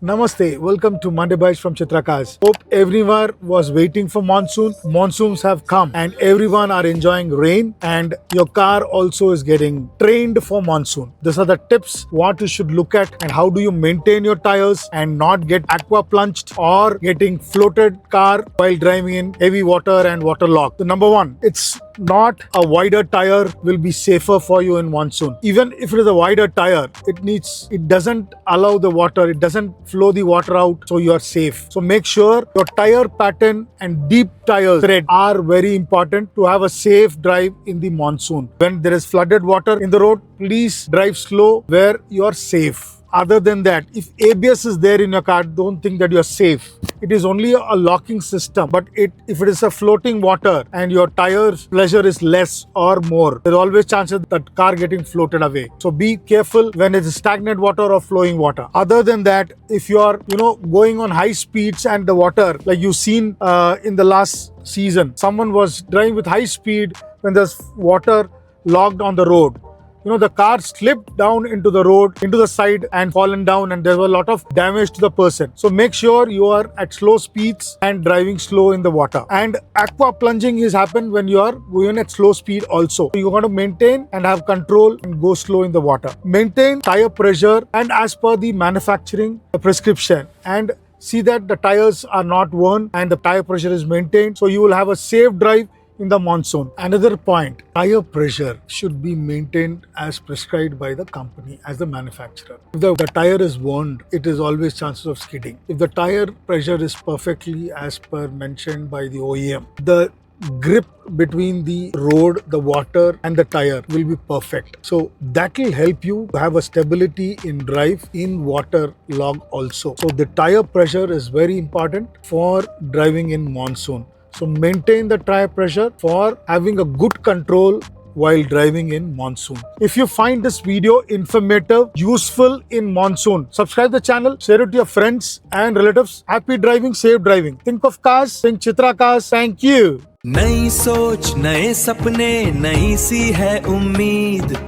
Namaste, welcome to Monday Bytes from Chitra Cars. Hope everyone was waiting for monsoon. Monsoons have come and everyone are enjoying rain and your car also is getting trained for monsoon. These are the tips what you should look at and how do you maintain your tires and not get aqua plunged or getting floated car while driving in heavy water and waterlogged. So number one, it's not a wider tire will be safer for you in monsoon. Even if it is a wider tire, it doesn't allow the water, it doesn't flow the water out, so you are safe. So make sure your tire pattern and deep tire tread are very important to have a safe drive in the monsoon. When there is flooded water in the road, please drive slow where you are safe. Other than that, if ABS is there in your car, don't think that you are safe. It is only a locking system, but if it is a floating water and your tire pressure is less or more, there's always chances that car getting floated away. So be careful when it is stagnant water or flowing water. Other than that, if you are going on high speeds and the water, like you've seen in the last season, someone was driving with high speed when there's water logged on the road. The car slipped down into the road, into the side and fallen down, and there was a lot of damage to the person. So make sure you are at slow speeds and driving slow in the water. And aqua plunging is happen when you are going at slow speed also. You got to maintain and have control and go slow in the water. Maintain tire pressure and as per the manufacturing prescription, and see that the tires are not worn and the tire pressure is maintained. So you will have a safe drive in the monsoon. Another point, tire pressure should be maintained as prescribed by the company, as the manufacturer. If the tire is worn, it is always chances of skidding. If the tire pressure is perfectly as per mentioned by the OEM, the grip between the road, the water and the tire will be perfect. So that will help you have a stability in drive in water log also. So the tire pressure is very important for driving in monsoon. So maintain the tire pressure for having a good control while driving in monsoon. If you find this video informative, useful in monsoon, subscribe the channel, share it to your friends and relatives. Happy driving, safe driving. Think of cars, think Chitra Cars. Thank you. नई सोच, नए सपने, नई सी है उम्मीद।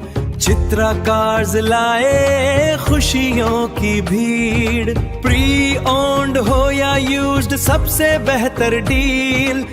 Chitra cars लाए खुशियों की भीड़। प्री ओन्ड हो या यूज्ड, सबसे बेहतर डील।